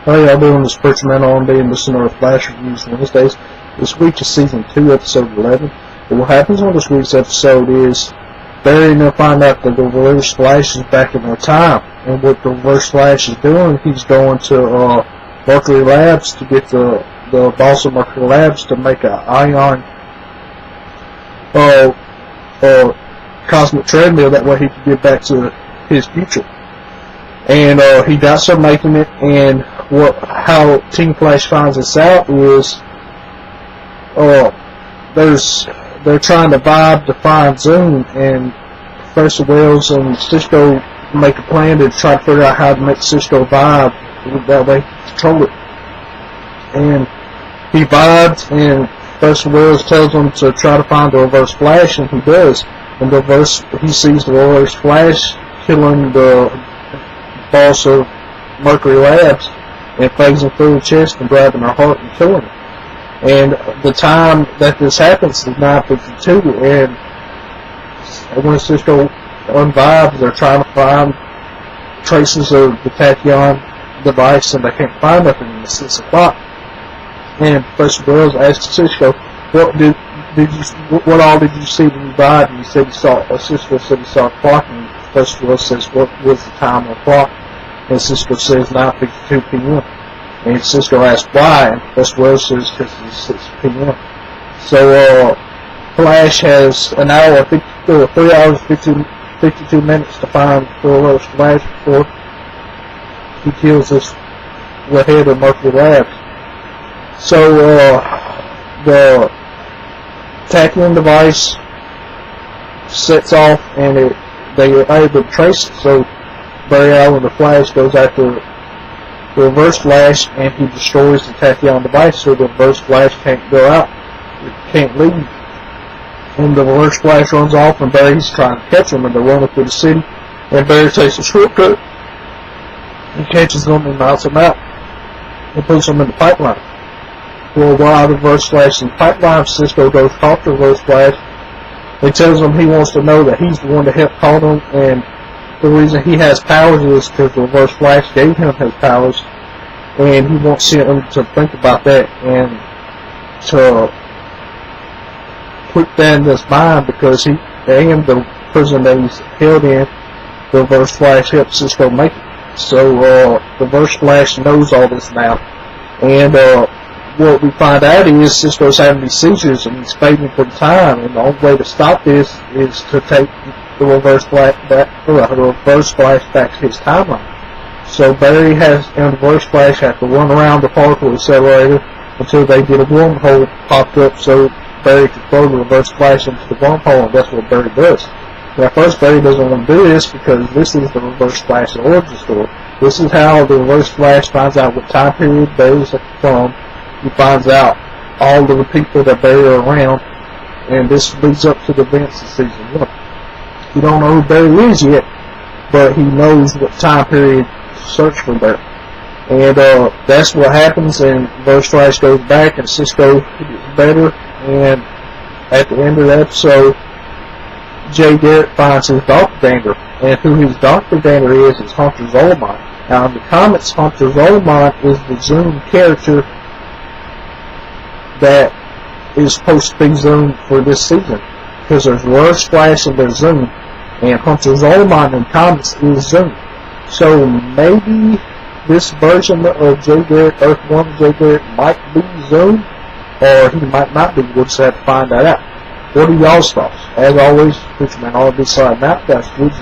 How y'all doing? This is Preacher Man on being listening to Flash Reviews Wednesdays. This week is Season 2, Episode 11. And what happens on this week's episode is Barry and they'll find out that the Reverse Flash is back in their time. And what the Reverse Flash is doing, he's going to Mercury Labs to get the boss of Mercury Labs to make an ion cosmic treadmill. That way he can get back to his future. And he got some making it, and how Team Flash finds this out is they're trying to vibe to find Zoom, and Professor Wells and Cisco make a plan to try to figure out how to make Cisco vibe, that way he can control it. And he vibes, and Professor Wells tells him to try to find the Reverse Flash, and he does. And he sees the Reverse Flash killing the boss of Mercury Labs and phasing through the chest and grabbing her heart and killing her. And the time that this happens is 9:52, and when Cisco unvibes, they're trying to find traces of the tachyon device, and they can't find nothing. And it's 6 o'clock. And Professor Wells asks Cisco, what all did you see when you vibed? And he said Cisco said he saw a clock, and Professor Wells says, what was the time on the clock? And Cisco says 9:52 p.m. And Cisco asks why, and Professor Wells says because it's 6 p.m. So Flash has an hour, 3 hours, 52 minutes to find the Reverse Flash before he kills the head of Mercury Labs. So the tachyon device sets off, and they are able to trace it. So Barry Allen, the Flash, goes after the Reverse Flash, and he destroys the tachyon device, so the Reverse Flash can't go out, can't leave. And the Reverse Flash runs off, and Barry's trying to catch him, and they're running through the city, and Barry takes a shortcut and catches them and knocks them out and puts them in the pipeline. Well, while the Reverse Flash is in the pipeline, Cisco goes to talk to the Reverse Flash. He tells him he wants to know that he's the one to help call them, and the reason he has powers is because the Reverse Flash gave him his powers, and he wants him to think about that and to put that in his mind, because he and the prison that he's held in, the Reverse Flash helps Cisco make it. So the Reverse Flash knows all this now, and what we find out is Cisco's having these seizures and he's fading from time, and the only way to stop this is to take the Reverse Flash back to his timeline. So Barry and the Reverse Flash have to run around the particle accelerator until they get a wormhole popped up, so Barry can throw the Reverse Flash into the wormhole, and that's what Barry does. Now, at first, Barry doesn't want to do this because this is the Reverse Flash origin story. This is how the Reverse Flash finds out what time period Barry's from. He finds out all of the people that Barry are around, and this leads up to the events of Season 1. You don't know who Barry is yet, but he knows what time period to search for Barry. And that's what happens, and Reverse Flash goes back, and Cisco gets better, and at the end of the episode, Jay Garrick finds his doppelganger, and who his doppelganger is Hunter Zolomon. Now, in the comics, Hunter Zolomon is the Zoom character that is supposed to be Zoom for this season, because there's Reverse Flash and there's Zoom, and Hunter Zolomon in comics is Zoom. So maybe this version of Jay Garrick, Earth 1 Jay Garrick, might be Zoom, or he might not be. We'll just have to find that out. What are y'all's thoughts? As always, Preacher Man, all this side map, that's good.